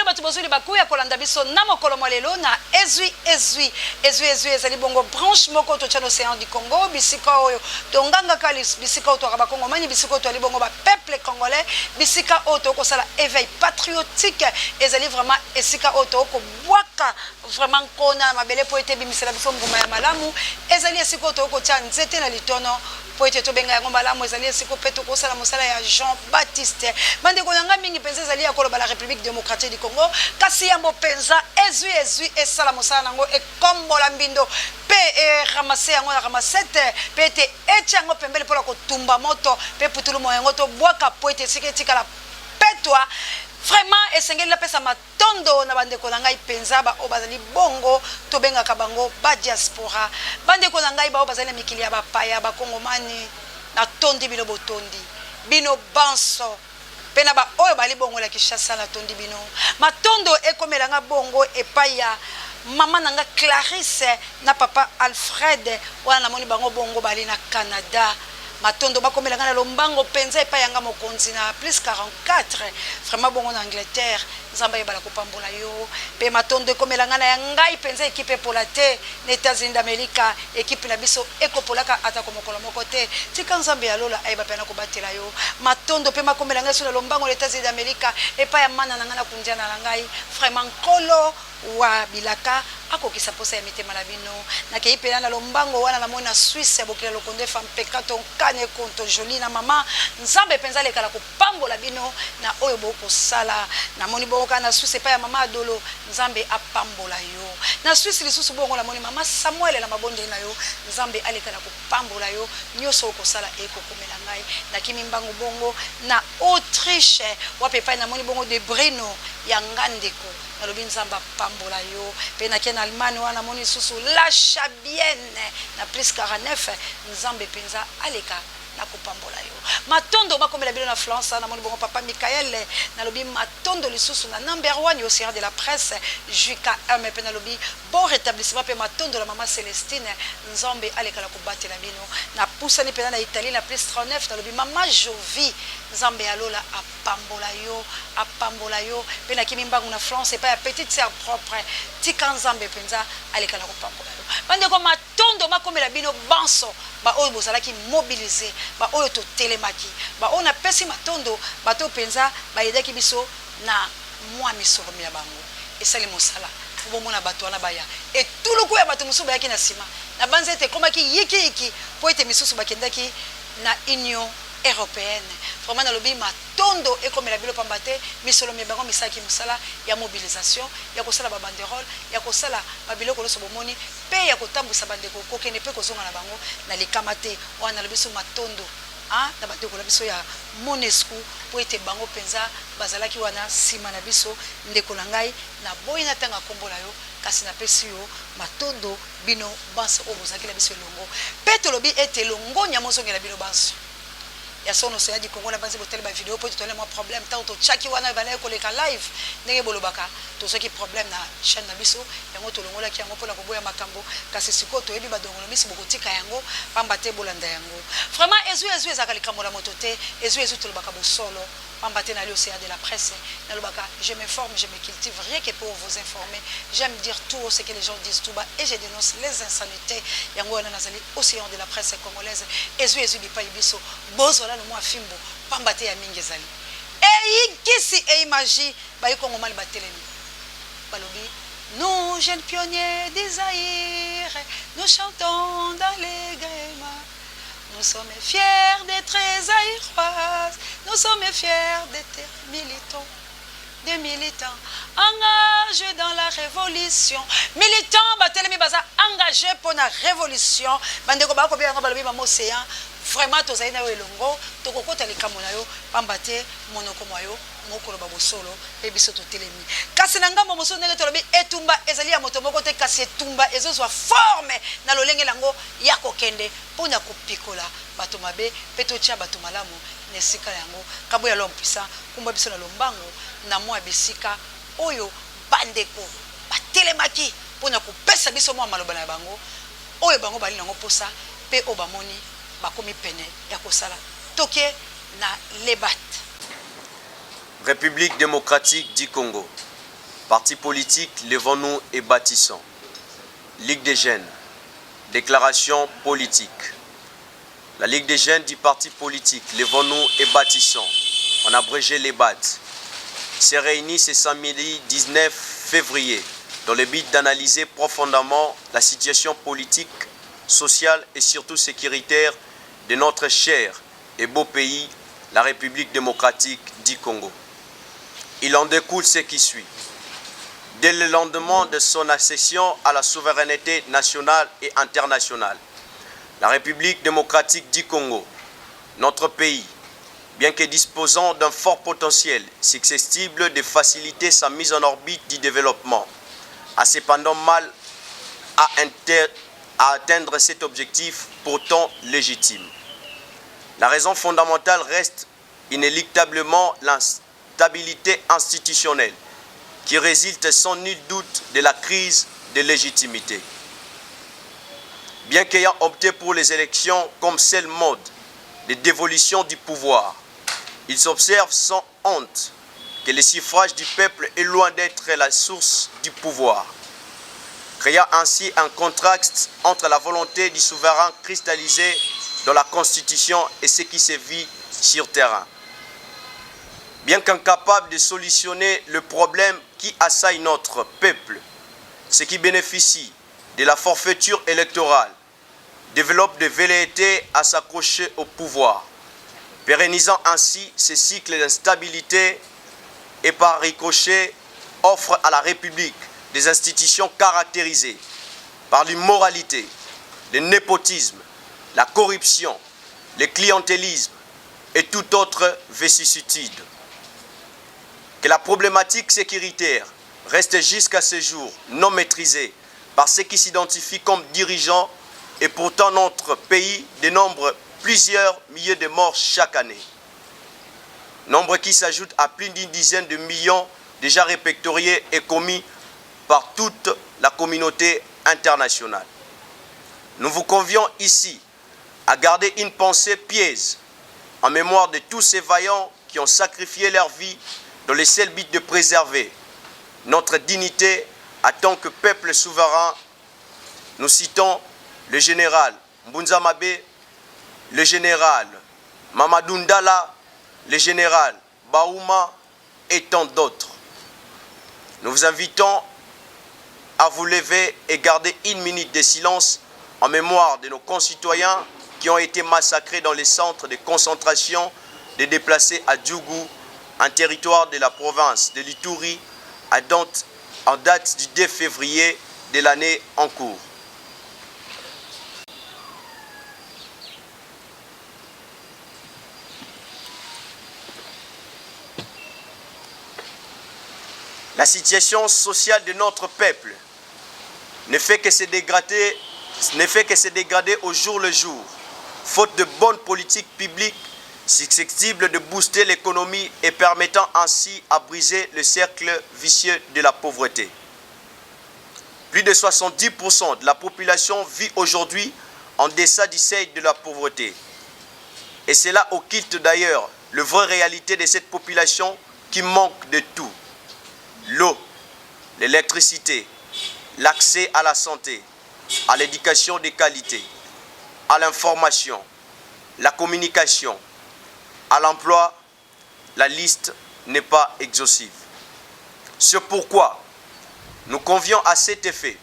batu bozuli bakuya kolanda biso na mokolo molelo na ezwi ezali bongo branche moko to chano océan du Congo bisika oyo tonganga kalis bisika oyo to Congo mani bisika oyo to ali bongo ba peuple congolais bisika oyo to kosala éveil patriotique ezali vraiment esika oyo to ko bwaka vraiment kona mabele po ete bimisela biso nguma ya malamu ezali esika oyo to ko tia nzete na litono po ete to benga yango malamu ezali esika pe to kosala mosala ya Jean Baptiste bande ko nanga mingi penza ezali ya koloba la République démocratique du Congo kasi yambo penza ezwi esala mosala nango ekombola mbindo pe ramase yango na ramasete pe ete etiango pembele pola kotumba moto pe putulu moyango to bwaka po ete sika etikala petwa vraiment esengeli la pesa matondo na bandeko na ngai penza ba o bazali bongo to benga kabango ba diaspora bandeko na ngai ba o bazali mikili ya bapaya ba kongomani na tondi bino botondi bino banso pena ba oyo bali bongo la Kinshasa na tondi bino matondo ekomelanga bongo epaya mama nanga Clarisse na papa Alfred wana na moni bango bongo bali na Canada matondo bakomelanga na lombango penza epa yanga mokonzi na plus 44 vraiment bongo na Angleterre nzamba yebala kopambola yo pe matondo ekomelanga na ngai penza équipe polate na États-Unis d'Amérique équipe na biso ekopolaka ata komokolo moko te tika nzambe ya lola ayeba pena kobatela yo matondo pe makomelanga so na lombango na États-Unis d'Amérique epa ya mana nanga na kundiana na ngai vraiment kolo wa bilaka akokisa posa ya mitema na bino na kei pena na lombango wana na mona Suisse bokela lokonde fam pekato kane konto joli na mama nzambe penza lekala kopambola bino na oyo boko sala na moni boka na Suisse pa ya mama adolo nzambe apambola yo na Suisse lisusu bongo na moni mama Samuel na mabonde na yo nzambe alekala kopambola yo nyoso ko sala ekokomela ngai na kimimbango bongo na Autriche wapepa na moni bongo de Breno ya ngandeko na lobi nzamba pambola yo pe na ken Allemagne wana moni susu la chabienne na plus 49 nzambe penza aleka na kopambola yo matondo bakomela bilo na France na moni bongo papa Michael na lobi matondo lisusu na number 1 au séance de la presse jusqu'à me pe na lobi bon rétablissement pe matondo la maman Célestine nzambe aleka la kobatela bino na pusani pe na Italie na plus 39 na lobi mama Jovi nzambe alola apambola yo pe na kimimbangu na France et pas ya petite sœur propre tika nzambe penza aleka la kopambola yo bande ko matondo makomela bino banso ba oyo bozalaki mobiliser ba oyo to telemaki ba ona pesi matondo bato penza ba yedaki biso na mwa misoro ya bango esali mosala bomona bato wana baya et tout le coup ya bato musu bayaki na sima na banzete komaki yiki po ete misusu bakendaki na union européenne vraiment na lobi matondo ekomela bilo pambate misolo me bango misaki musala ya mobilisation ya kosala ba banderole ya kosala babiloko loso bomoni pe ya kotambusa bandeko kokene pe kozonga na bango na likamate wana lobi so matondo na bandeko na biso ya Monesco po ete bango penza bazalaki wana sima na biso ndeko na ngai na boyi na tanga kombola yo kasi na pesi yo matondo bino banso o bozaki la biso longo pe to lobi ete longo nyamozongela bino banso ya sono se yadi Congo na banzi botel ba vidéo po totole moi problème tant to chaki wana bana ko leka live ndenge bolobaka to soki problème na chaîne na biso yango to longola ki yango pona ko boya makambo kasi siko to yebi ba dongola misi bokotika yango pamba te bolanda yango vraiment ezu ezaka likamola moto te ezu to lobaka bosolo pamba te na li océan de la presse na lobaka je m'informe je me cultive rien que pour vous informer j'aime dire tout ce que les gens disent tout bas et je dénonce les insanités yango na nazali océan de la presse congolaise ezu bi pa biso bozola no mwa fimbo pamba te ya mingi ezali kisi imagi ba yikongo mali batelemi balobi nous jeunes pionniers des Zaïre nous chantons dans les grémas nous sommes fiers d'être zaïroises nous sommes fiers d'être militants engagés dans la révolution militants batelemi baza engagés pour la révolution bandeko ba ko bien balobi ba océan vraiment tozali na yo elongo tokokota likambo na yo pamba te monoko mwa yo mokolo babosolo pe biso totelemi kasi na ngambo mosusu ndenge tolobi etumba ezali ya moto moko te kasi etumba ezozwa forme na lolenge lango ya kokende mpona kopikola bato mabe pe totia bato malamu na esika yango kabo ya lompisa kumba biso na lombango na mwa bisika oyo bandeko batelemaki mpona kopesa biso mwa maloba na bango oyo bango bali nango posa pe obamoni bakomi pene ya kosala toke na lebat République démocratique du Congo. Partis politiques, levons-nous et bâtissons. Ligue des jeunes, déclaration politique. La Ligue des jeunes du parti politique, levons-nous et bâtissons. On a abrégé les BAT. S'est réunie ce samedi 19 février dans le but d'analyser profondément la situation politique, sociale et surtout sécuritaire de notre cher et beau pays, la République démocratique du Congo. Il en découle ce qui suit. Dès le lendemain de son accession à la souveraineté nationale et internationale, la République démocratique du Congo, notre pays, bien que disposant d'un fort potentiel susceptible de faciliter sa mise en orbite du développement, a cependant mal à atteindre cet objectif pourtant légitime. La raison fondamentale reste inéluctablement l'instabilité institutionnelle qui résulte sans nul doute de la crise de légitimité. Bien qu'ayant opté pour les élections comme seul mode de dévolution du pouvoir, il s'observe sans honte que le suffrage du peuple est loin d'être la source du pouvoir, créant ainsi un contraste entre la volonté du souverain cristallisée dans la Constitution et ce qui se vit sur terrain. Bien qu'incapable de solutionner le problème qui assaille notre peuple, ceux qui bénéficient de la forfaiture électorale développent des velléités à s'accrocher au pouvoir, pérennisant ainsi ce cycle d'instabilité et par ricochet offre à la République des institutions caractérisées par l'immoralité, le népotisme, la corruption, le clientélisme et toute autre vicissitude. Que la problématique sécuritaire reste jusqu'à ce jour non maîtrisée par ceux qui s'identifient comme dirigeants et pourtant notre pays dénombre plusieurs milliers de morts chaque année. Nombre qui s'ajoute à plus d'une dizaine de millions déjà répertoriés et commis par toute la communauté internationale. Nous vous convions ici à garder une pensée pieuse en mémoire de tous ces vaillants qui ont sacrifié leur vie dans le seul but de préserver notre dignité en tant que peuple souverain. Nous citons le général Mbunza Mabé, le général Mamadou Ndala, le général Baouma et tant d'autres. Nous vous invitons à vous lever et garder une minute de silence en mémoire de nos concitoyens qui ont été massacrés dans les centres de concentration des déplacés à Djougou, un territoire de la province de l'Ituri, en date du 2 février de l'année en cours. La situation sociale de notre peuple ne fait que se dégrader au jour le jour, faute de bonnes politiques publiques susceptibles de booster l'économie et permettant ainsi à briser le cercle vicieux de la pauvreté. Plus de 70% de la population vit aujourd'hui en deçà du seuil de la pauvreté. Et c'est là occulte d'ailleurs la vraie réalité de cette population qui manque de tout. L'eau, l'électricité, l'accès à la santé, à l'éducation de qualité, à l'information, la communication, à l'emploi, la liste n'est pas exhaustive. C'est pourquoi nous convions à cet effet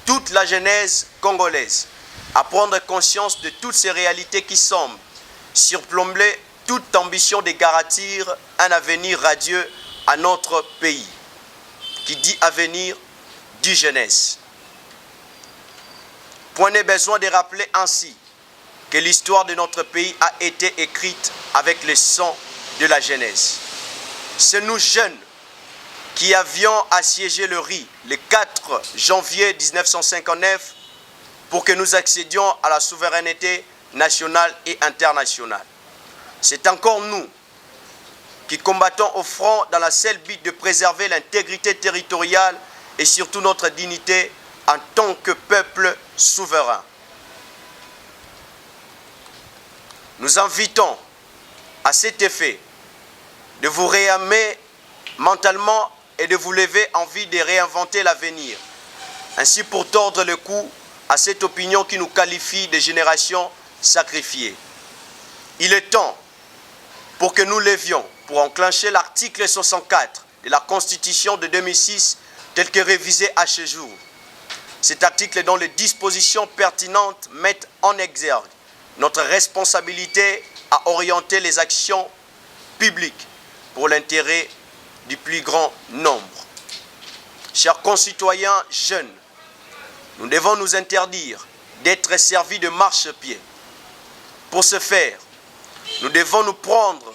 toute la jeunesse congolaise à prendre conscience de toutes ces réalités qui semblent surplomber toute ambition de garantir un avenir radieux à notre pays. Qui dit avenir, dit jeunesse. Point n'est besoin de rappeler ainsi que l'histoire de notre pays a été écrite avec le sang de la jeunesse. C'est nous jeunes qui avions assiégé le riz le 4 janvier 1959 pour que nous accédions à la souveraineté nationale et internationale. C'est encore nous qui combattons au front dans la seule but de préserver l'intégrité territoriale et surtout notre dignité en tant que peuple souverain. Nous invitons à cet effet de vous réarmer mentalement et de vous lever en vue de réinventer l'avenir. Ainsi pour tordre le cou à cette opinion qui nous qualifie de génération sacrifiée. Il est temps pour que nous levions pour enclencher l'article 64 de la Constitution de 2006 tel que révisé à ce jour. Cet article dont les dispositions pertinentes mettent en exergue notre responsabilité à orienter les actions publiques pour l'intérêt du plus grand nombre. Chers concitoyens jeunes, nous devons nous interdire d'être servis de marchepied. Pour ce faire, nous devons nous prendre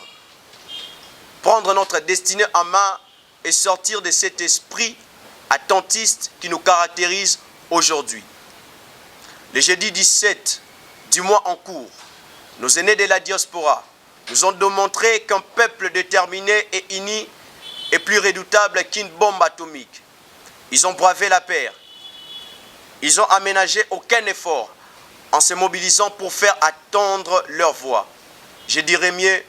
notre destinée en main et sortir de cet esprit attentiste qui nous caractérise aujourd'hui. Le jeudi 17 du mois en cours, nos aînés de la diaspora nous ont démontré qu'un peuple déterminé et uni est plus redoutable qu'une bombe atomique. Ils ont bravé la peur. Ils ont aménagé aucun effort en se mobilisant pour faire entendre leur voix. Je dirais mieux,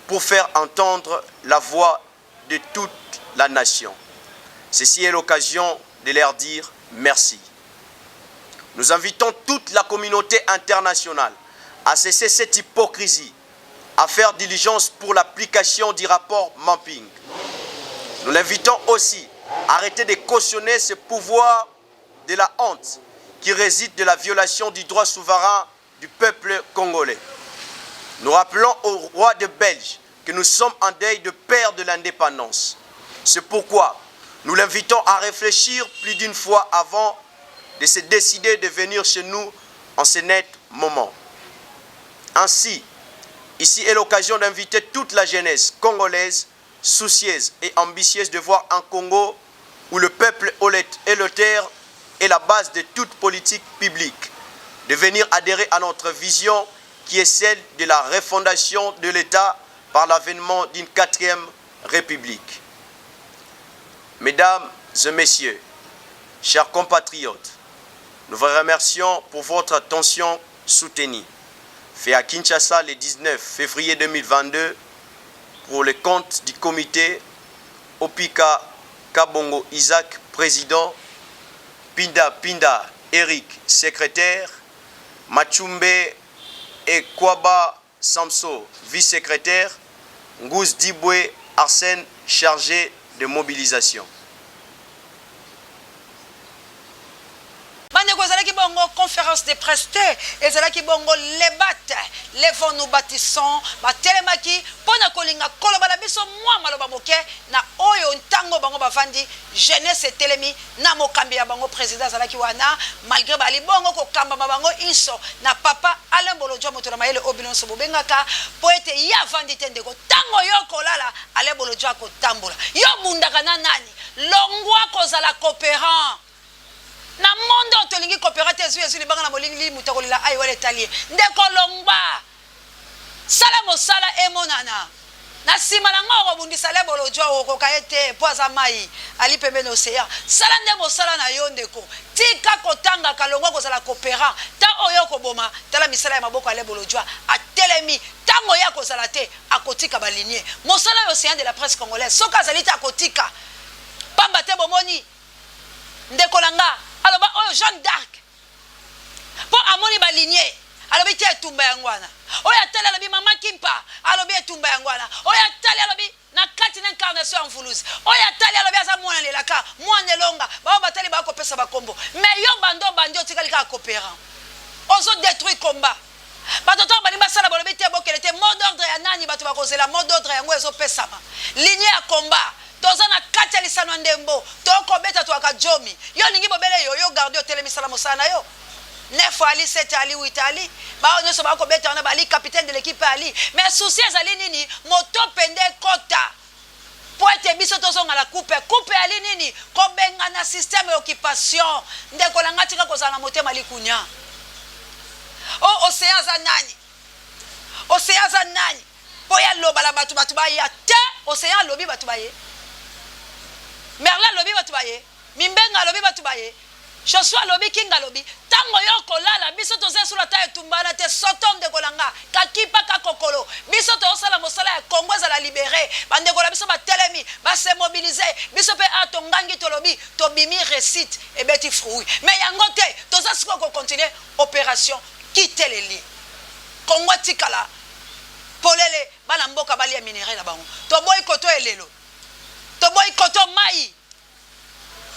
pour faire entendre la voix de toute la nation. Ceci est l'occasion de leur dire merci. Nous invitons toute la communauté internationale à cesser cette hypocrisie, à faire diligence pour l'application du rapport Mapping. Nous l'invitons aussi à arrêter de cautionner ce pouvoir de la honte qui réside de la violation du droit souverain du peuple congolais. Nous rappelons au roi de Belge que nous sommes en deuil de perdre l'indépendance. C'est pourquoi nous l'invitons à réfléchir plus d'une fois avant de se décider de venir chez nous en ce net moment. Ainsi, ici est l'occasion d'inviter toute la jeunesse congolaise, soucieuse et ambitieuse de voir un Congo où le peuple élitaire est la base de toute politique publique, de venir adhérer à notre vision qui est celle de la refondation de l'État par l'avènement d'une 4e République. Mesdames et messieurs, chers compatriotes, nous vous remercions pour votre attention soutenue. Fait à Kinshasa le 19 février 2022 pour le compte du comité Opika Kabongo Isaac, président, Pinda Eric, secrétaire, Machumbe et Kwaba Samso, vice-secrétaire, Ngouz Dibwe Arsène, chargé de mobilisation. Bandeko ezalaki bongo conférence de presse te, ezalaki bongo levons nous bâtissons batelemaki pona kolinga koloba na biso mwa maloba moke na oyo ntango bango bavandi jeunesse telemi na mokambi ya bango président azalaki wana malgré bali bongo kokamba bango inso na papa Alain Bolodjo moto na mayele obinonso bobengaka po ete ya vandi te ndeko tango yo kolala Alain Bolodjo akotambola yo bundaka na nani longwa kozala coopérant na mondo tolingi coopérate ezwi libanga na molingi mutakolila ayi wale talie ndeko longba sala mosala emonana na sima na ngoko bundisa le Bolodjo okoka ete poza mai ali pembeni océan sala nde mosala na yo ndeko tika kotanga kalongwa kozala coopérant ta oyo koboma tala misala ya maboko ale Bolodjo atelemi tango ya kozala te akotika baligné mosala yo océan de la presse congolaise soka zalita akotika pamba te bomoni ndeko langa aloba oyo Jeanne d'Arc po amoni baligné alobi te etumba yangwana oyo atali alobi mama Kimpa alobi etumba yangwana oyo atali alobi na kati na incarnation en Toulouse oyo atali alobi aza mwana lelaka mwana elonga bao batali bakopesa bakombo mais yo bandi otikalika coopérant ozo détruire combat bato to bali basala balobi te bokele te mot d'ordre ya nani bato bakozela mot d'ordre yango ezopesama ligne ya combat toza na kati ya lisano ndembo tokobeta twaka jomi yo ningi bobele yo garde otelemisala mosala na yo 9 ali 7 ali 8 ali bao nyonso bakobeta wana bali capitaine de l'équipe ali mais souci ezali nini moto pende kota po ete biso tozonga la coupe ali nini kobenga na système occupation ndeko langa tika kozala na motema likunya o océan za nani po ya loba la batu ba ya te océan lobi batu ba ye Merlin lobi batu ba ye Mimbenga lobi batu ba ye Joshua lobi Kinga lobi tango yo kolala biso toza sur la taille tumbana te soton de kolanga kakipa kakokolo biso to sala mosala ya Congo za la libérer bande kola biso ba telemi ba se mobiliser biso pe atongangi tolobi to bimi récite et beti fruit mais yango te toza siko ko continuer opération quitter les lits Congo tikala polele bana mboka bali ya minerai na bango to boy koto elelo to boy koto mai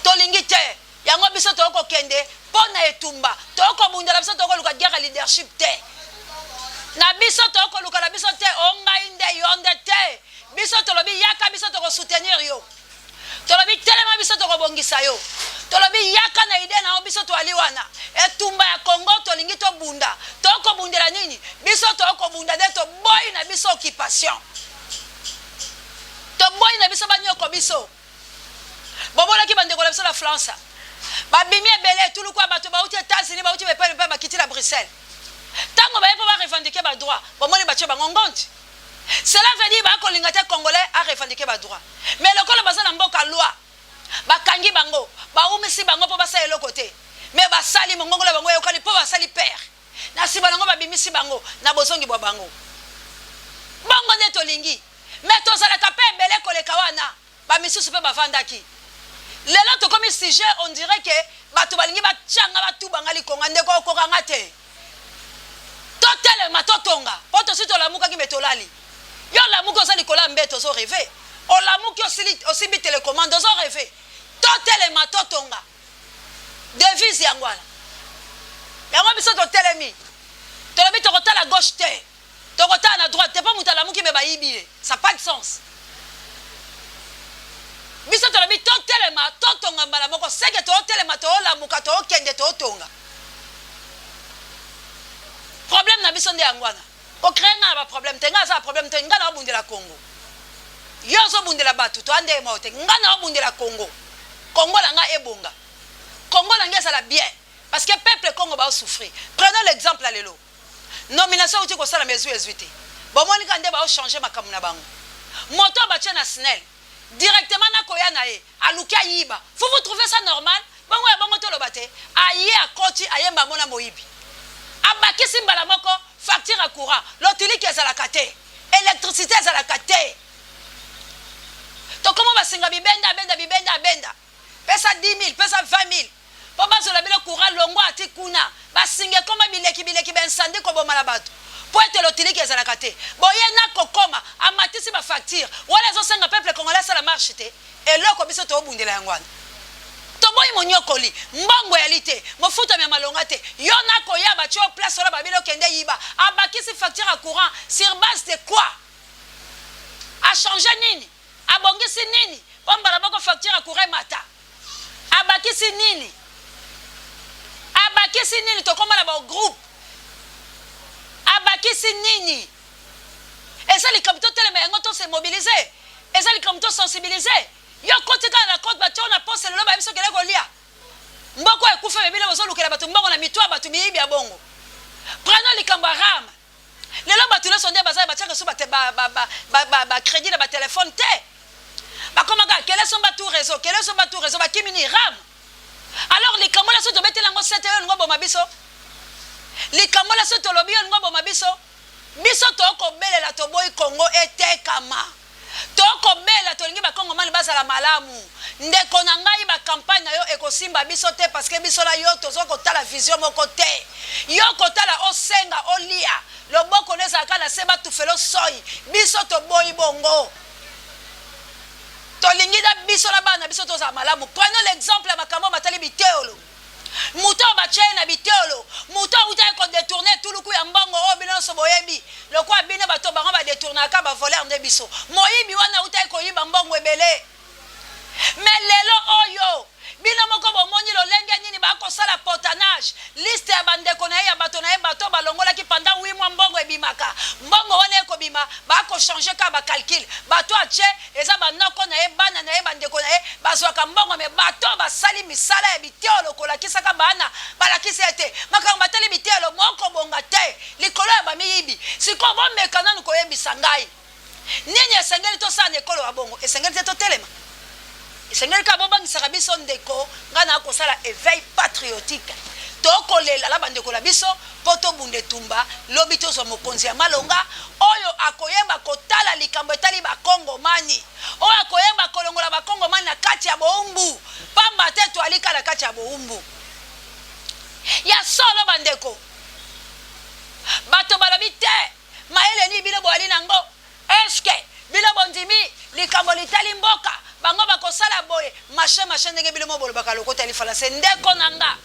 to lingi te yango biso to ko kende pona etumba to ko bundala biso to ko luka guerre leadership te na biso to ko luka la biso te onga inde yonde te biso to lobi yaka biso to ko soutenir yo to lobi telema biso to ko bongisa yo to lobi yaka na ide na biso to aliwana etumba ya Congo to lingi to bunda to ko bundela nini biso to ko bunda de to boy na biso occupation to boy na biso banyoko biso bobola ki bande ko la biso la France babimi ebele tout le quoi bato ba uti États-Unis ba uti ba bakiti la Bruxelles tango ba yepo ba revendiquer ba droit bomoni ba tche ba ngongonti cela veut dire ba ko lingata congolais a revendiquer ba droit mais le kolo bazana mboka loi ba kangi bango ba umisi bango po ba sa elo côté mais ba sali mongongola bango yo kali po ba sali père na siba bango ba bimisi bango na bozongi bo bango bongo ne to lingi mais to sala ka pe ebele ko le kawana ba misusu pe ba vandaki lelo to comme sujet on dirait que bato balingi bachanga batu bangali konga ndeko ko kanga te totele matotonga poto sito la muka ki betolali yo la muka osali kola mbeto so rêver o la muka aussi bi télécommande so rêver totele matotonga devise yangwala yango biso to telemi to lobi to kota la gauche te to kota na droite te pas muta la muka be bayibi ça pas de sens biso to lobi to telema to tonga mbala moko seke to telema to la muka to kende to tonga problème na biso nde yangwana ko créer nga ba problème te nga za problème te nga na bundela Congo yo zo bundela batu to ande ma te nga na bundela Congo Congo la nga ebonga Congo la nga ça la bien parce que peuple Congo ba souffrir prenons l'exemple à lelo nomination uti ko sala mezu ezuite bomoni kande ba changer makamu na bango moto ba tchena snell directement na koya na ye aluka yiba vous trouvez ça normal bango ya bango to lobate aye akoti ayemba mona moyibi abakisi mbala moko facture à courant l'autilité à la kate électricité à la kate to comment va singa bibenda pesa 10 000 pesa 20 000 po bazola bile courant longo ati kuna basinge koma bileki ben sandi ko bomala bato pour être l'autilité à la kate boye na kokoma amatisi ba facture wala zo senga peuple congolais ça la marche te et là ko biso to bundela yangwana to boy monyokoli mbongo ya lite mofuta ya malonga te yo na koya ba tio place ola babilo kende yiba abakisi facture à courant sur base de quoi a changer nini abongisi nini bombala bako facture à courant mata abakisi nini to komala ba groupe abakisi nini et ça les capitaux tellement ngoto se mobiliser et ça les capitaux sensibiliser yo kotika na côte bato na poste le ba biso kele ko lia mboko ekufa bebile bozo lukela bato mboko na mitwa bato miyibi ya bongo prenons les cambaram les lo bato le sonde bazai bataka so bate ba crédit na ba téléphone te ba komaka kele so ba tout réseau ba kimini ram alors les camola so to betela ngo 7 ngo bo mabiso les camola so to lobi ngo bo mabiso biso to ko belela to boy Congo etekama toko bela tolingi ba Congo mani basala malamu ndeko na ngai ba campagne na yo ekosimba biso te parce que biso la yo tozo ko tala vision moko te yo ko tala osenga olia loboko neza kana seba tufelo soyi biso to boyi bongo tolingi da biso la bana biso toza malamu prenons l'exemple ya makambo batali biteolo muto bachena biteolo muto uta ko détourner tout le coup ya mbongo o bino so boyebi lokwa bino bato bango ba détourner aka ba voler nde biso moyibi wana uta ko yiba mbongo ebele mais lelo oyo bino moko bomoni lolenge nini ba ko sala potanage liste ya bandeko na ya bato na bato balongola ki pendant 8 mois mbongo ebimaka mbongo wana ko bima ba ko changer ka ba calcul bato ache eza banoko na bana na bandeko na bazwaka mbongo me bato basali misala ya biteolo kola kisaka bana balakisi ete makambo batali biteolo moko bonga te likolo ya bamiyibi siko bomeka nanu ko yebisa ngai nini esengeli to sana ekolo ya bongo esengeli to telema esengeli ka bobangisa biso ndeko ngana ko sala éveil patriotique tokolela la bandeko la biso poto bunde tumba lobi tozwa mokonzi ya malonga oyo akoyemba kotala likambo etali bakongomani oyo akoyemba kolongola bakongomani na kati ya boumbu pamba te toalika na kati ya boumbu ya solo bandeko bato balobi te mayele ni bino boali nango eske bino bondimi likambo litali mboka bango bakosala boye mashe ndenge bino mobolo bakalokota lifalanse ndeko nanga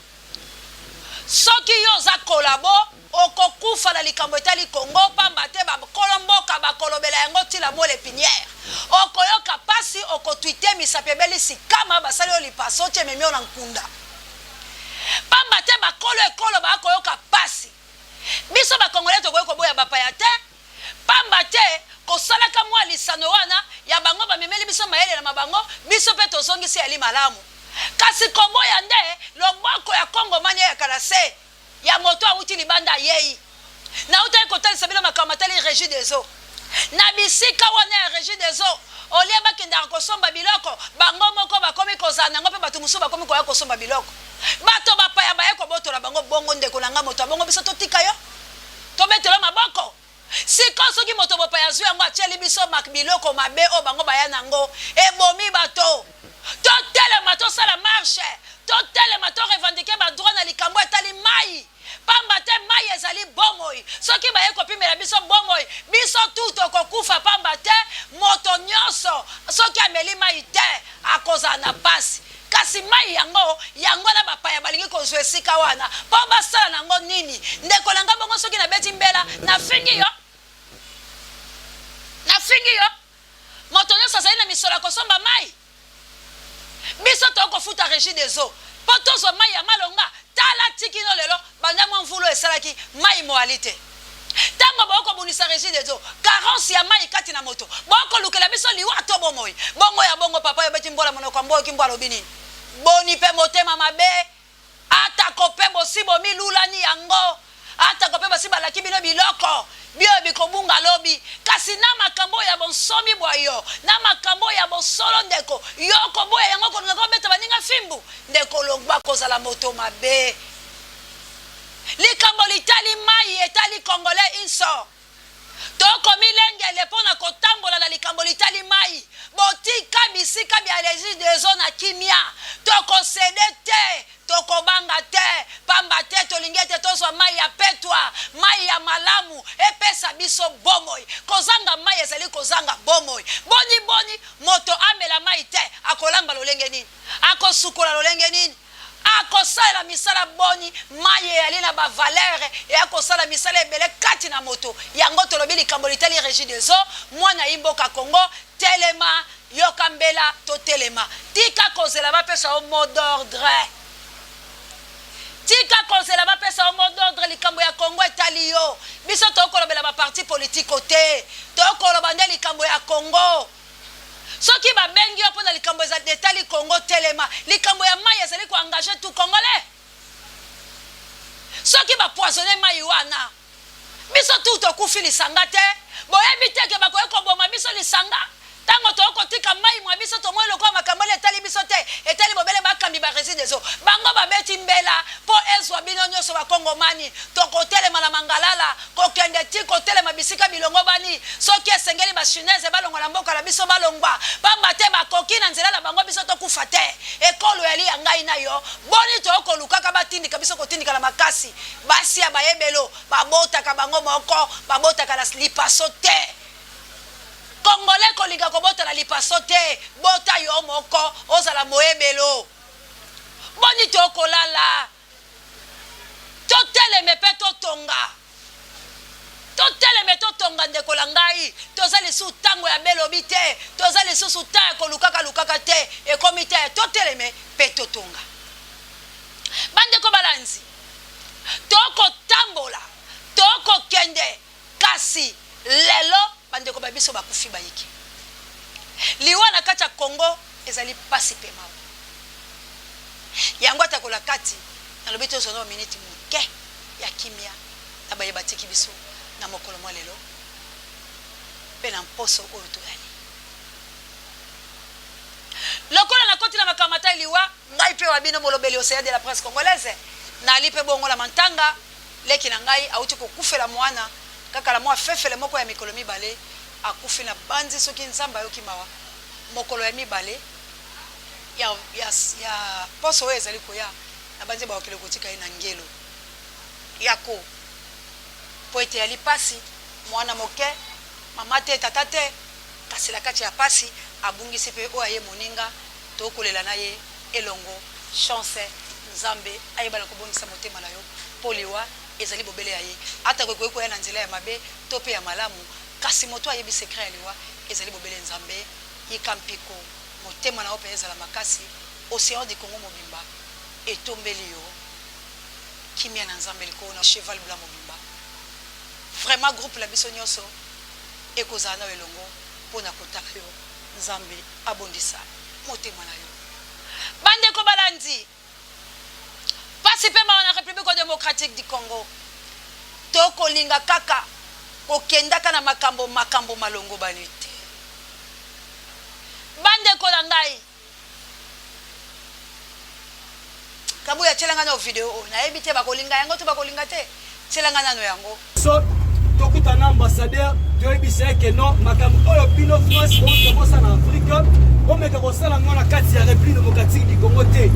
soki yo za kolabo okokufa na likambo etali Kongo pamba te bakolo mboka bakolobela yango tila mole pinière okoyoka pasi okotwite misapebeli sikama basali yo lipaso te memio na nkunda pamba te bakolo ekolo bakoyoka pasi biso bakongole tokoki koboya bapaya te pamba te kosalaka mwa lisano wana ya bango bamemeli biso mayele na mabango biso mpe tozongisi yali malamu kasi koboya nde loboko ya kongomani ya kalase ya moto awuti libanda yei na uta ekotalisa bino makambo atali régie des eaux na bisika wana ya régie des eaux olie bakendaka kosomba biloko bango moko bakomi kozala nango mpe bato mosusu bakomi koya kosomba biloko bato bapaya baye kobotola bango bongo ndeko na nga moto abongo biso totika yo tobetela maboko siko soki moto bopaya zwi yango atieli biso biloko mabe oyo bango baya nango ebomi bato totelema tosala marche totelema torevendike badroit na likambo etali mai pamba te mai ezali bomoi soki baye kopimela biso bomoi biso tu tokokufa pamba te moto nyonso soki ameli mai te akozala na pasi kasi mai yango na bapaya balingi kozwa esika wana mpo basala nango nini ndeko na nga bongo soki nabeti mbela nafingi yo moto nyonso azali na misolo ya kosomba mai biso tokofuta régie des eaux mpo tozwa mai ya malonga tala tikino lelo banda mwa mvula esalaki mai moali te ntango bokobundisa régie des eaux carence ya mai kati na moto bokolukela biso liwa to bomoi bongo ya bongo papa yobeti mbola monoko mboyoki mbo alobi nini boni mpe motema mabe atako mpe bosi bomilulani yango atako mpe basi balaki bino biloko bio bikobunga lobi kasi na makambo ya bonsomi bwa yo na makambo ya bosolo ndeko yo koboya yango kolinga kobeta baninga fimbu ndeko longba kozala moto mabe likambo litali mai etali congolais inso tokomi lengele mpo na kotambola na likambo litali mai botika bisika bya régie des eaux na kimia tokosede te tokobanga te pamba te tolingi ete tozwa mai ya petwa mai ya malamu epesa biso bomoi kozanga mai ezali kozanga bomoi boni moto amela mai te akolamba lolenge nini akosukola lolenge nini akosala misala boni mai eyali na bavalere eyakosala misala ebele kati na moto yango tolobi likambo litali régie des eaux mwana yimboka Congo telema yoka mbela to telema tika kozela bapesa o mot d'ordre tika kozela bapesa o mot d'ordre likambo ya Congo etali yo biso tokolobela baparti politiko te tokoloba nde likambo ya Congo soki babengi yo mpona likambo etali Congo telema likambo ya mai ezali koengage tout congolais soki bapoisonne mai wana biso tu tokufi lisanga te boyebi teke bakoki koboma biso lisanga tango tokotika mai mwa biso tomoi lokola makambo etali biso te etali bobele bakambi barégie des eaux bango babeti mbela mpo ezwa bino nyonso bakongomani tokotelema na mangalala kokende ti kotelema bisika bilongo bani soki esengeli bachinese balongola mboka na biso balongwa pamba te bakoki na nzela na bango biso tokufa te ekolo yali ya ngai na yo boni tokolukaka batindika biso kotindika na makasi basi ya bayebelo babotaka bango moko babotaka na lipaso te Congolais kolinga kobota na lipaso te bota yo moko ozala moyebelo boni tokolala toteleme mpe totonga ndeko la ngai toza lisusu ntango ya belobi te toza lisusu ntango ya kolukaka te ekomi te toteleme mpe totonga bandeko balanzi tokotambola tokokende kasi lelo bandeko babiso bakufi bayiki liwa na kati ya Congo ezali pasi pe mawa yango atakola kati nalobi tozona minute moke ya kimia na baye batiki biso na mokolo mwa lelo mpe na mposo oyo toyali lokola na koti na makamata liwa ngai mpe wabino molobeli océan de la presse congolaise na alipe bongo la mantanga leki na ngai auti kokufela mwana kaka la mwa fefele moko ya mikolo mibale akufi na banzi soki nzamba yoki mawa mokolo ya mibale ya poso oyo ezali koya na banzi baokele kotika ye na ngelo yako po ete yali pasi mwana moke mama te tata te kasi la kati ya pasi abungisi pe oyo aye moninga tokolela na ye elongo chance nzambe ayebala kobongisa motema na yo poliwa ezali bobele ya ye ata kokoki koya na nzela ya mabe to pe ya malamu kasi moto ayebi sekret ya liwa ezali bobele nzambe yikampiko motema na yo mpe ezala makasi océan du Congo mobimba etombeli yo kimia na nzambe likolo na cheval blanc mobimba vraiment groupe la biso nyonso ekozala na elongo mpona kotaka yo nzambe abondisa motema na yo bandeko balandi pasi mpe mawa na république démocratique du Congo tokolinga kaka kokendaka na makambo malongo bani te bandeko na ngai kabuya tselanga na video nayebi te bakolinga yango to bakolinga te tselanga nano yango so tokutana ambassadeur toyebisa ke non makambo oyo bino France okokosa na Afrique omeka kosala ngo na kati ya république démocratique du Congo te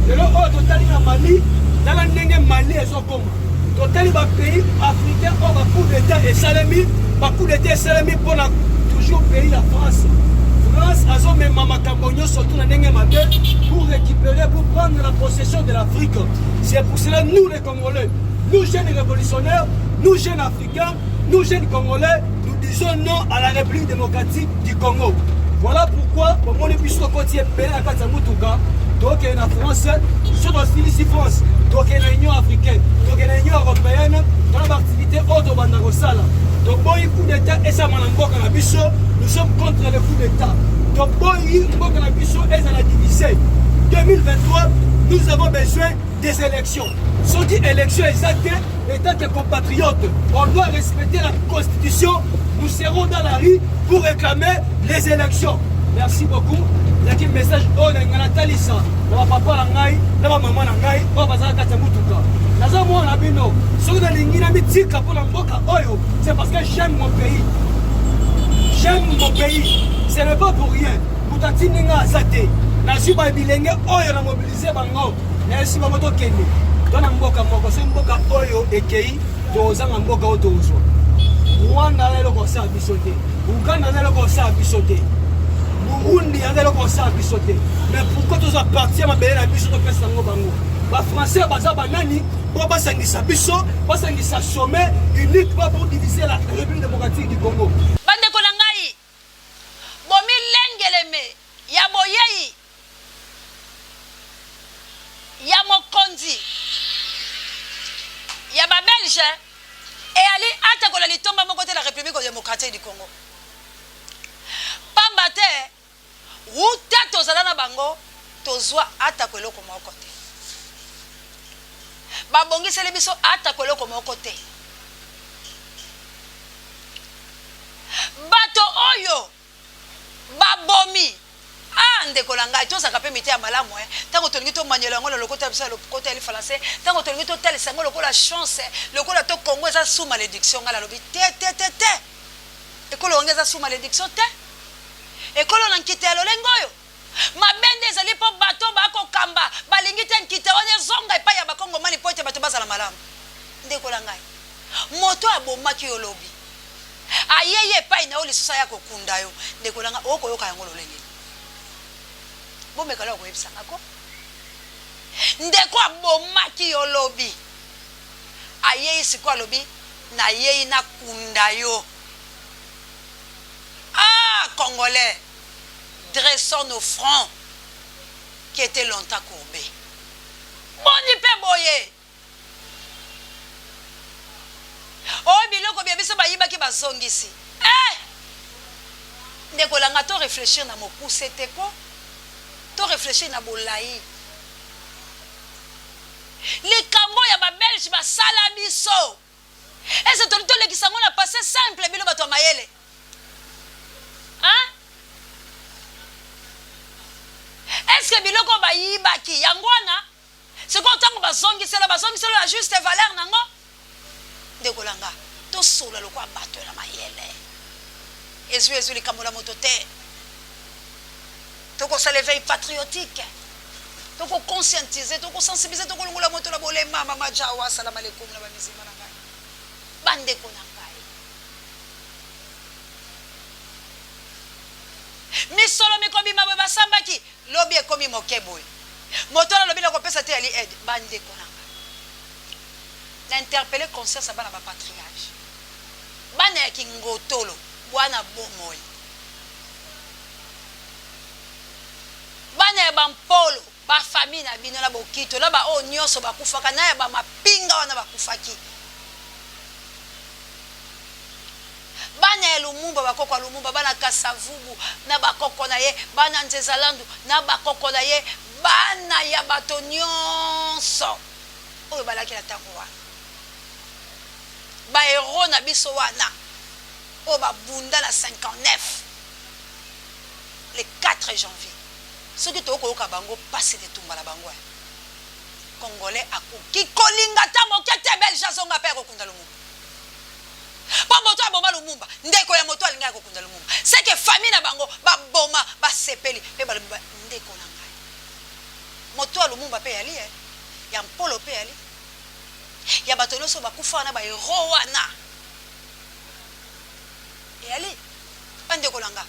lelo oyo totali na Mali tala ndenge Mali ezokoma totali bapays africains oyo bacoup d'état esalemi bacoup d'état esalemi mpona toujours pays ya France azomema makambo nyonso tuna ndenge mabe pour récupérer, pour prendre la possession de l'Afrique. C'est pour cela nous les Congolais, nous jeunes révolutionnaires, nous jeunes Africains, nous jeunes Congolais, nous disons non à la République démocratique du Congo. Voilà pourquoi au moment où nous continuons à payer la carte à Moutouka, donc il y a en France, sur la ici France, donc il y a l'Union africaine, donc il y a l'Union européenne, dans l'activité autre Bandarosala. Donc bon, il coup d'État et ça m'envoie à la bicho, nous sommes contre le coup d'État. Donc bon, il faut que la bicho est à la diviser. 2023, nous avons besoin des élections. Si on dit élections exactes, étant que compatriotes, on doit respecter la Constitution. Nous serons dans la rue pour réclamer les élections. Merci beaucoup. Il y a un message au Talisa. On va papa Langai, on va maman Langai, on va faire Katamutuka. C'est parce que j'aime mon pays. J'aime mon pays. Ce n'est pas pour rien. Boutatinga Zate. Nasuba Bilenge, Oyo na mobilisé Bango. Merci Mamoto Kende. Dans Mboka Moko, c'est Mboka Oyo et Kei, Dozan Mboka Otozo. Rwanda est le concert à bisoter. Ouganda est le concert à bisoter. Burundi est le concert à bisoter. Mais pourquoi tous à partir à Bélé à bisoter de Pesango Bango? Les Français, Bazabanani, pour Basangisa Bisso, Basangisa sommet, unique pas pour diviser la République démocratique du Congo. Bande Konangai, Bomi Lengeleme, Yaboyei, Yamokondi, Yababelge, et Ali Atakola Litomba mon côté de la République démocratique du Congo. Pambate, Wuta Tozalana Bango, Tozwa Atakola comme au côté. Babongi Selebiso Atakola comme au côté. Bato Oyo, Babomi, Ande Kolanga, tout ça capé mité à malamu, tant que tu manuel le côté le côté français, tant que tu tel sango le la chance, le côté to Congo ça sous malédiction à la lobby, té. Et que l'on est sous malédiction té. Et que l'on a quitté à l'olengoyo. Ma bende zali po bato bako kamba, balingi ten quitté on est zonga et pas ya bakongo mani pote bato bazala malamu. Nde Kolanga. Moto abomaki yo lobby. Ayeye pa ina oli susa yako kunda yo. Nde Kolanga oko yoka yango lolenge. Bomekala ko yebisa ngako ndeko abomaki yo lobi ayei sikwa lobi na yei na kunda yo. Ah Congolais, dressons nos fronts qui étaient longtemps courbés. Boni pe boye o biloko bia biso bayiba ki bazongisi ndeko langa to réfléchir na mokuse te ko to réfléchir na bolai les kambo ya ba belge ba sala biso est-ce que to lekisa ngona passé simple bilo bato mayele hein est-ce que biloko ba yibaki yangwana C'est quoi tant que bazongi c'est la juste valeur nango de kolanga to sola lokwa bato na mayele ezu likambo la moto te to ko sa l'éveil patriotique to ko conscientiser to ko sensibiliser to ko longola moto la bolema mama jawa salam alaikum na bamizima na ngai bande ko na ngai misolo mikobi mabwe basambaki lobi ekomi mokeboy moto la lobi la ko pesa te ali aide bande ko na ngai na interpeller conscience à bana ba patriarche bana ya kingotolo bwana bomoy bana ya bampolo ba famille na bino na bokito la ba o nyoso bakufaka na ya ba mapinga wana bakufaki bana ya Lumumba bakoko Lumumba bana Kasavubu na bakoko na ye bana Nzezalandu na bakoko na ye bana ya bato nyonso oyo balaki na tango wana ba héros na biso wana o ba bunda na 59 le 4 janvier ce qui toko ka bango passe de tumba la bango congolais akoki kolinga ta mokete belge azonga pe kokunda Lumumba pa moto aboma Lumumba ndeko ya moto alinga kokunda Lumumba c'est que famille na bango ba boma ba sepeli pe ba ndeko na ngai moto Lumumba pe yali ya mpolo pe yali ya bato nyonso bakufa na ba héros wana yali bande kolanga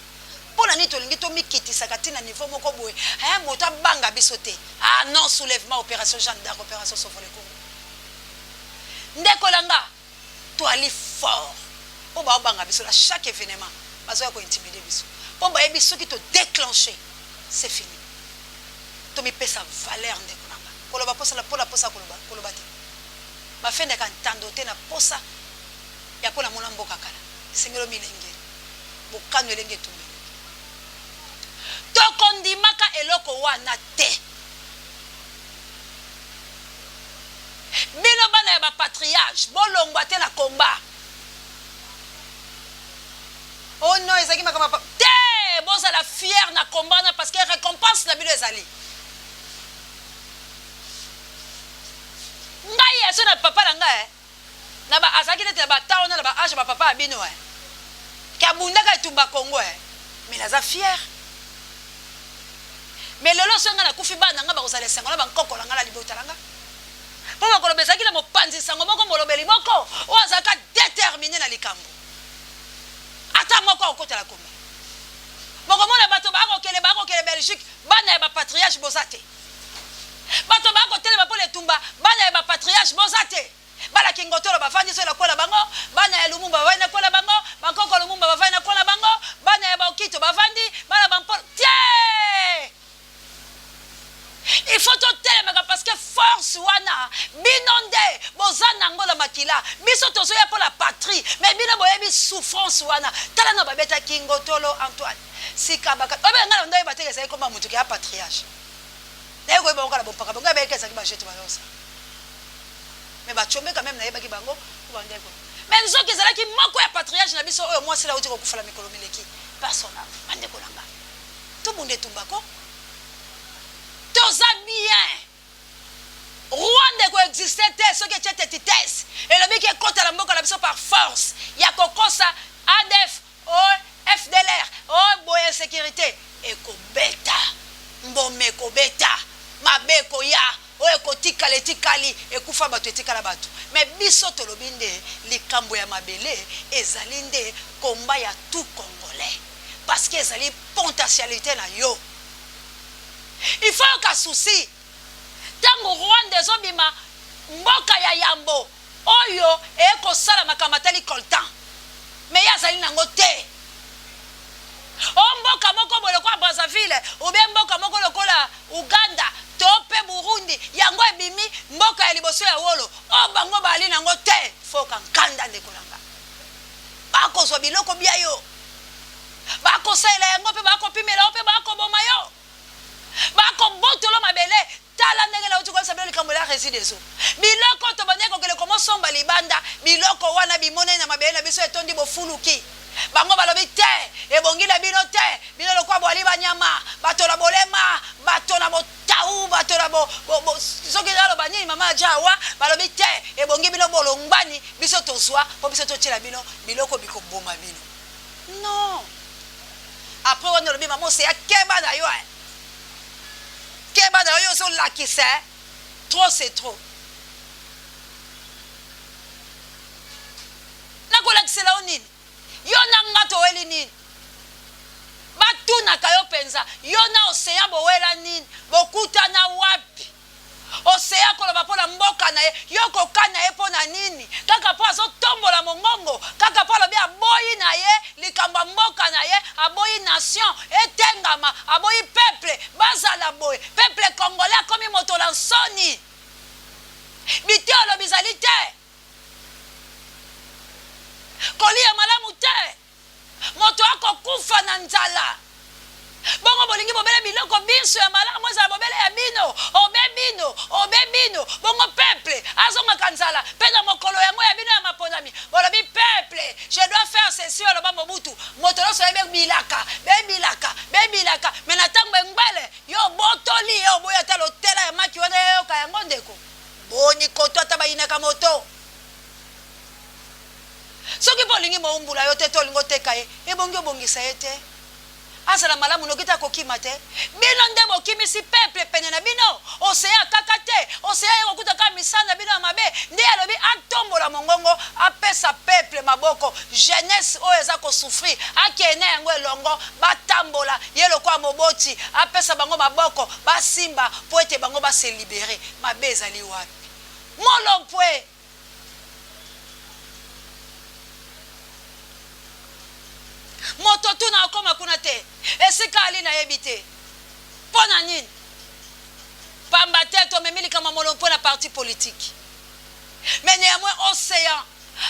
pona ni tolingi to mikitisa katina niveau moko boye aya moto banga biso te ah non soulèvement opération Jeanne d'Arc opération Sauver le Congo ndeko langa to ali fort po ba banga biso la chaque événement bazo ya ko intimider biso po ba yebi soki to déclencher c'est fini to mi pesa valeur ndeko langa koloba posa la pola posa koloba te ba fende kan tandote na posa ya pona mona mboka kala sengelo milenge bokano elenge tumbe to kondimaka eloko wana te bino bana ya ba patriarche bolongwa te na combat oh non ezaki makama te boza la fière na combat na parce que récompense na bino ezali ngai yeso na papa na ngai na ba azaki nete na ba taona na ba age ba papa abino kabunda ka tumba Congo mais naza fier mais lelo songa na kufi bana nga ba kozala sengo na ba nkoko la ngala libota langa po ba kolobe zaki na mopanzi sango moko molobeli moko o azaka déterminé na likambo ata moko okota la komba moko mona bato ba ko kele Belgique bana ba patriarche bozate bato ba ko tele ba pole tumba bana ba patriarche bozate bala kingotolo bafandi so la kola bango bana ya Lumumba bafandi kola bango bakoko Lumumba bafandi kola bango bana ya Bokito bafandi bana bampol tie il faut to telemaka parce que force wana binonde bozana ngola makila biso tozo ya pour la patrie mais bino boyebi souffrance wana tala no babeta kingotolo Antoine sikabaka obe ngala ndoye bateke sai koma mutu ya patriarche nayo ko ba ngala bompaka bonga ba ekesa ki ba jetu balosa mais ba chombe quand même na yebaki bango ko bande ko mais nzoki zala ki moko ya patriarche na biso oyo mwasi la uti ko kufala mikolo mileki persona bande ko langa to bunde tumbako toza bien Rwanda ko exister te ce que tu titesse et le mec est contre la mboka la biso par force ya kokosa ADF o FDLR o boye sécurité et ko beta mbome ko beta mabeko ya oye kotika letikali ekufa bato etikala bato mais biso tolobinde likambo ya mabele ezalinde komba ya tout congolais parce que ezali potentialité na yo il faut ka souci tango Rwanda ezobima mboka ya yambo oyo ekosala makamatali coltan mais yazali nango te mboka moko boye kwa Brazzaville ou bien mboka moko lokola Uganda tope Burundi yango ebimi mboka ya liboso ya wolo bango bali nango te foka nkanda ndeko langa bakozwa biloko bia yo bakosela yango pe bakopimela pe bakoboma yo bakobotolo mabele tala ndenge la uti kwa sababu likambo la résidezo biloko to bande ko kele komo somba libanda biloko wana bimone na mabele na biso etondi bofuluki bango balobi te ebongi na bino te bino lokwa bwali banyama bato na bolema bato na botau bato botola soki naloba nini mama ajawa balobi te ebongi bino bolongbani biso tozwa po biso totiela bino biloko bikoboma bino. Non. Après on olobi mama oseya keba na yo keba na yo ozolakisa trop c'est trop. Nakolakisela o nini yo na nga toweli nini batunaka yo penza yo na oseya bowela nini bokutana wapi oseya koloba mpo na mboka na ye yo kokana ye mpo na nini kaka mpo azotombola mongongo kaka mpo alobi aboyi na ye likambo ya mboka na ye aboyi nation etengama aboyi peuple bazala boye peuple congolais akomi moto na nsoni biti olobi zali te kolia malamu te moto akokufa na nzala bongo bolingi bobele biloko biso ya malamu ezala bobele ya bino obebino bongo peuple azongaka nzala mpe na mokolo yango ya bino ya maponami bolobi peuple je dois faire ceci oloba mobutu moto nyonso bebilaka me na ntango engbele yo botoli ye oboyi ata lotela ya maki wana yoyoka yango ndeko boni koto ata bayinaka moto soki bolingi moumbula yo te tolingi oteka ye ebongi obongisa ye te azala malamu nokita kokima te bino nde bokimisi peuple pene na bino oseya kaka te oseya ye kokutaka misana bino ya mabe nde alobi atombola mongongo apesa peuple maboko jeunesse oyo eza kosufrir akene yango elongo batambola ye lokwa moboti apesa bango maboko basimba po ete bango base libere mabe ezali wapi molompwe moto tuna akoma kuna te esika ali na yebi te mpo na nini pamba te tomemi likama molompo na parti politique me néanmoins océan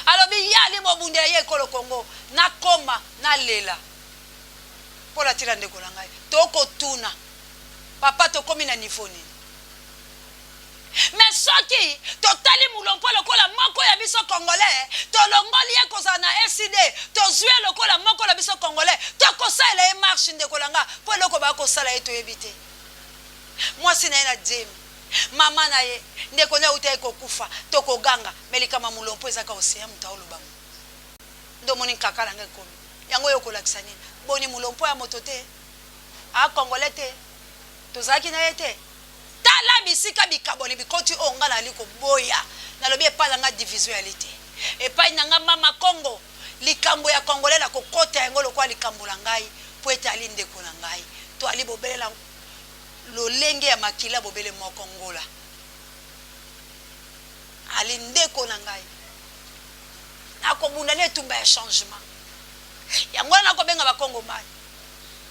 alobi yali mobundela ye ekolo Congo nakoma nalela mpo latila ndeko na ngai tokotuna papa tokomi na niveau nini mais soki totali mulompo lokola moko ya biso congolais tolongoli ye kozala na SID tozwi lokola moko la biso congolais tokosala ye marche ndeko langa mpo eloko bakosala ye toyebi te mwasi na ye na demi mama na ye ndeko na ye uta ye kokufa tokoganga me likama mulompo ezaka oseya moto aolobango ndomoni nkaka nanga ekomi yango oyo kolakisa nini boni mulompo ya moto te congolais te tozalaki na ye te tala bisika bikaboni bikoti onga na liko boya nalobi epai nanga division ya lite epai nanga mama Congo likambo ya congolais la kokota yango lokwa likambo la ngai po ete ali ndeko na ngai to ali bobelela lolenge ya makila bobele mo Kongola ali ndeko na ngai nakobunda ne tumba ya changement yango nakobenga bakongo mai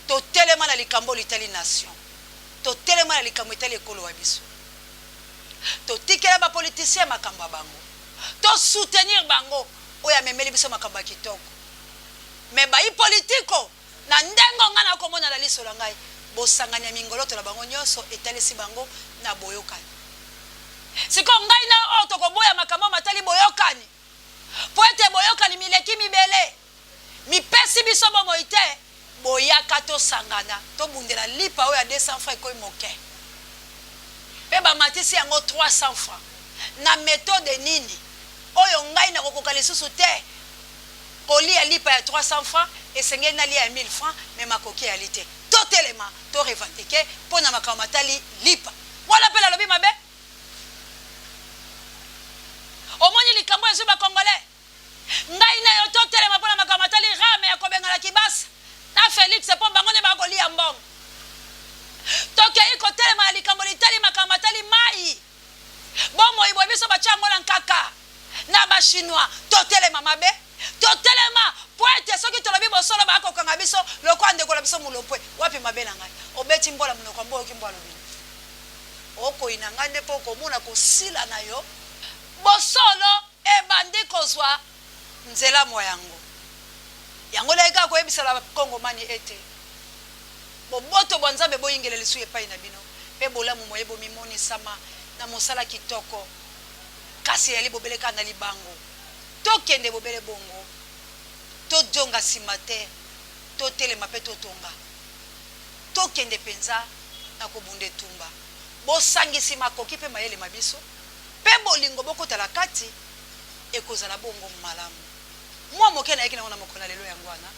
to telema na likambo litali nation to telema na likambo itali ekolo wa biso to tikela ba politicien makambo bango to soutenir bango oya memeli biso makambo ya kitoko me ba i politiko na ndengo nga na komona na liso la ngai bosanganya ya mingoloto na bango nyonso etalisi bango na boyokani siko ngai na otoko boya makambo matali boyokani po ete boyokani mileki mibele mipesi biso bomo ite boyaka to sangana to bundela lipa oya 200 francs ekoyi moke pe ba matisi yango 300 francs na méthode nini oyo ngai na kokoka lisusu te kolia lipa ya 300 francs esengeli na lia ya 1000 francs me makoki ya lite to telema to revendiquer pona makambo matali lipa wala pela lobi mabe omoni likambo ezo ba congolais ngai na yo to telema pona makambo matali rame ya kobenga la kibasa na Felix po bango ne ba kolia mbongo toke iko telema likambo litali makambo matali mai bomo ibo biso bachango na nkaka na ba chinois to telema mabe to telema poete soki tolobi bosolo ba kokanga biso lokwa ndeko la biso mulopwe wapi mabe na ngai obeti mbola munoko mboyo kimbola lobi oko inanga nde po komuna kosila na yo bosolo ebandi kozwa nzela moyango yango leka ko ebisala ba Kongo mani ete boboto bonzabe boyingele lisu epai na bino pe bolamu moyebo mimoni sama na mosala kitoko kasi yali bobeleka na libango to kende bobele bongo to jonga simate to telema pe to tonga to kende penza na kobunde tumba bosangisi makoki mpe mayele mabiso mpe bolingo bokotala kati ekozala bongo malamu mwa moke nayeki nango na mokolo lelo yango wana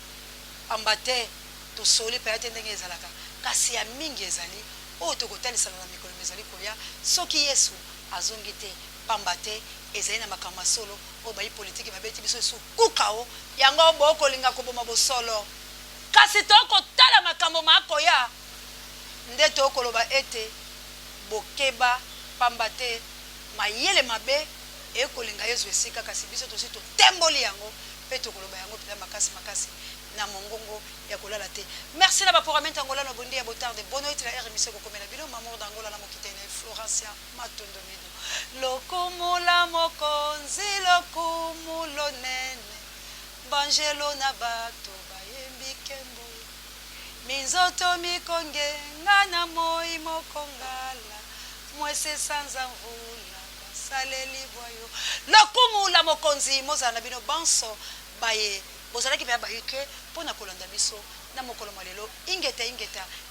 pamba te tosoli mpe ate ndenge ezalaka kasi ya mingi ezali oyo tokotalisana na mikolo ezali koya soki yesu azongi te pamba te ezali na makambo ya solo oyo bayi politiki babeti biso esu kukao yango bokolinga koboma bosolo kasi tokotala makambo makoya nde tokoloba ete bokeba pamba te mayele mabe ekolinga yesu esika kasi biso tosi totemboli yango mpe tokoloba yango mpenza makasi na mongongo ya kolala te merci na baporamenti angola na bondi ya botarde bono ete la émission kokomela bino mamour d'angola na mokitene Florencia Matondo Mido lokumula mokonzi lokumulo nene banjelo na bato bayembi kembo minzoto mikonge ngana moi mokongala mwese sanza mvula basaleli bwayo lokumula mokonzi mozala na bino banso baye bozalaki mpe bayike mpo na kolanda biso na mokolo malelo ingeta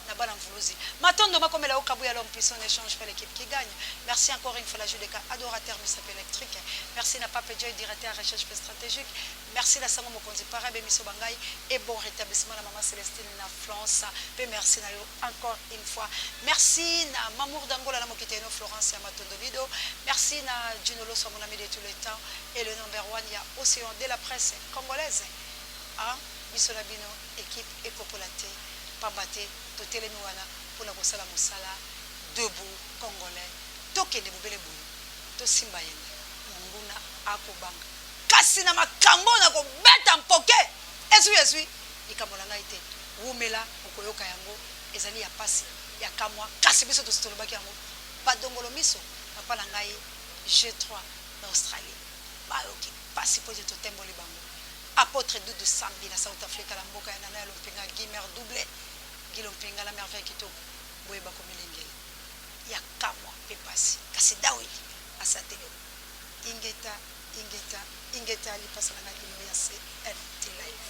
na bana mvuluzi matondo makomela okabu ya l'homme puissant n'échange pas l'équipe qui gagne merci encore une fois la Judeka adorateur Mr électrique merci na Pape Joy directeur recherche stratégique merci la sango mokonzi parabe miso bangai et bon rétablissement na maman Célestine na France pe merci na yo encore une fois merci na Mamour d'Angola na mokiteno Florence ya Matondo Video merci na Junolo so mon ami de tous les temps et le number 1 il y a Océan de la presse congolaise hein biso na bino équipe ekopolate pambate totelemi wana mpona kosala mosala debout congolais tokende bobele boye tosimba yende monguna akobanga kasi na makambo na kobeta mpoke ezwi likambo na ngai te wumela okoyoka yango ezali ya pasi ya kamwa kasi biso tositolobaki yango badongolo miso papa na ngai G3 na Australie bayoki pasi po je totemboli bango apôtre Doudou Sambi na South Africa la mboka ya nana ya lompenga Guimer doublé Gilompenga la merveille kitoko boye bako milengeli ya kamwa pe pasi kasi dawi asatele ingeta li pasala na kilo ya CNT live